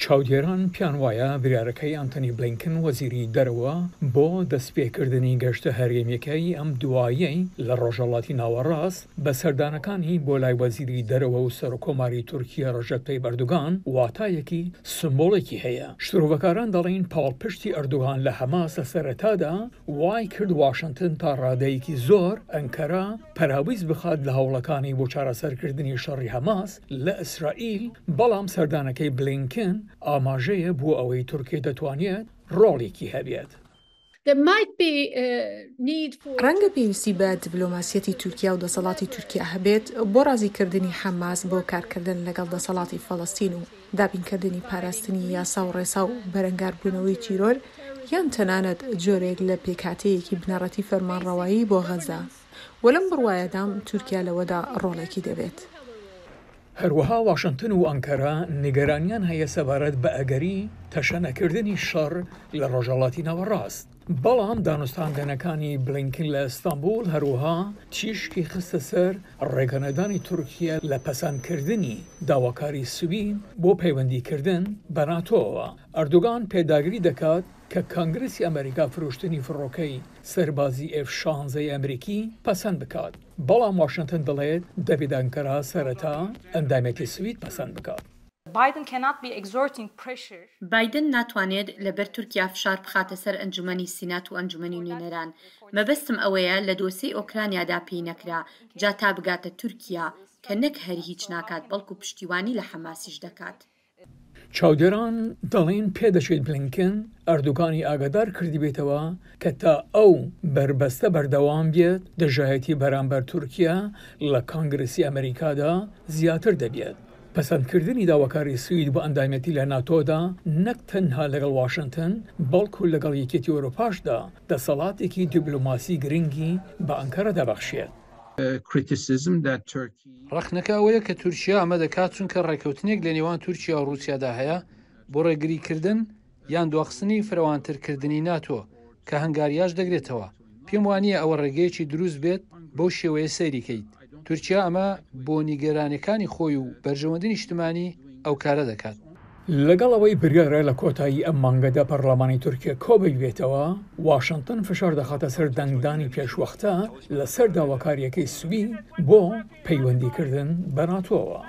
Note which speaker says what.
Speaker 1: چاودێران پیان وایە بریارەکەی ئەنتۆنی بلینکن وەزیری دەرەوە بۆ دەستپێکردنی گەشتە هەرێمیەکەی ئەم دوایەی لە ڕۆژهەڵاتی ناوەڕاست بە سەردانەکانی بۆ لای وەزیری دەرەوە و سەرۆکۆماری تورکیا ڕەجەب تایب ئەردوغان واتایەکی سمبۆڵێکی هەیە. شترۆڤەکاران دەڵێن پاڵپشتی ئەردوغان لە حەماس لە سەرەتادا وای کرد واشنتن تا ڕادەیەکی زۆر ئەنکەرا پەراویز بخات لە هەوڵەکانی بۆ چارەسەرکردنی شەڕی حەماس لە ئیسرائیل، بەڵام سەردانەکەی بلینکن ئاماژەیە بۆ ئەوەی تورکیا دەتوانێت ڕۆڵێکی هەبێت.
Speaker 2: ڕەنگە پێویستی بە دیبلۆماسیەتی تورکیا و دەسەڵاتی تورکیا هەبێت بۆ ڕازیکردنی حەماس بۆ کارکردن لەگەڵ دەسەڵاتی فەڵەستین و دابینکردنی پاراستنی یاسا و ڕێسا و بەرەنگاربوونەوەی چیرۆر، یان تەنانەت جۆرێک لە پێکهاتەیەکی بنەڕەتی فەرمانڕەوایی بۆ غەزا. وەلەم بڕوایەدام تورکیا لەوەدا ڕۆڵێکی دەبێت.
Speaker 1: هەروەها واشنتن و ئەنکەرا نیگەرانیان هەیە سەبارەت بە ئەگەری تەشەنەکردنی شەڕ لە ڕۆژهەڵاتی ناوەڕاست. بەڵام دانوستاندنەکانی بلینکن لە ئەستانبول هەروەها تیشکی خستە سەر ڕێگەنەدانی تورکیا لە پەسەندکردنی داواکاری سوین بۆ پەیوەندیکردن بە ناتۆەوە. ئەردوغان پێداگری دەکات کە کانگرسی ئەمریکا فرۆشتنی فڕۆکەی سەربازی F-16 ئەمریکی پەسەند بکات، بەڵام واشنتن دەڵێت دەبێت ئەنکەرا سەرەتا ئەندامێتی سوید پەسەند بکات.
Speaker 3: بایدن ناتوانێت لەبەر تورکیا فشار بخاتە سەر ئەنجومەنی سینات و ئەنجومەنی نوێنەران. مەبەستم ئەوەیە لە دۆسەی ئۆکرانیادا پێی نەکرا جا تا بگاتە تورکیا کە نەک هەر هیچ ناکات بەڵکو پشتیوانی لە حەماسیش دەکات.
Speaker 1: چاودێران دەڵێن پێدەچێت بلینکن ئەردوغانی ئاگادار کردی بێتەوە کە تا ئەو بربەستە بەردەوام بێت دژایەتی بەرامبەر تورکیا لە کانگرسی ئەمریکادا زیاتر دەبێت. پەسەندکردنی داواکاری سوید بۆ ئەندامەتی لە ناتۆدا نەک تەنها لەگەڵ واشنتن بەڵکو لەگەڵ یەکێتی ئەوروپاشدا دەسەڵاتێکی دیبلۆماسی گرنگی بە ئەنکەرە دەبەخشێت.
Speaker 4: ڕەخنەکە ئەوەیە کە تورکیا ئەمە دەکات چونکە ڕێکەوتنێک لە نێوان تورکیا و رووسیادا هەیە بۆ ڕێگریکردن یان دواخستنی فراوانترکردنی ناتۆ کە هەنگاریاش دەگرێتەوە. پێم وانییە ئەوە ڕێگەیەکی دروست بێت بەو شێوەیە سەیریکەیت. تورکیا ئەمە بۆ نیگەرانەکانی خۆی و بەرژەوەندنی نیشتمانی ئەو کارە دەکات.
Speaker 1: لەگەڵ ئەوەی بریارە لە کۆتایی ئەم مانگەدا پەرلەمانی تورکیا کۆبی بێتەوە، واشنتن فشار دەخاتە سەر دەنگدانی پێشوەختە لەسەر داواکاریەکەی سوید بۆ پەیوەندیکردن بە ناتۆەوە.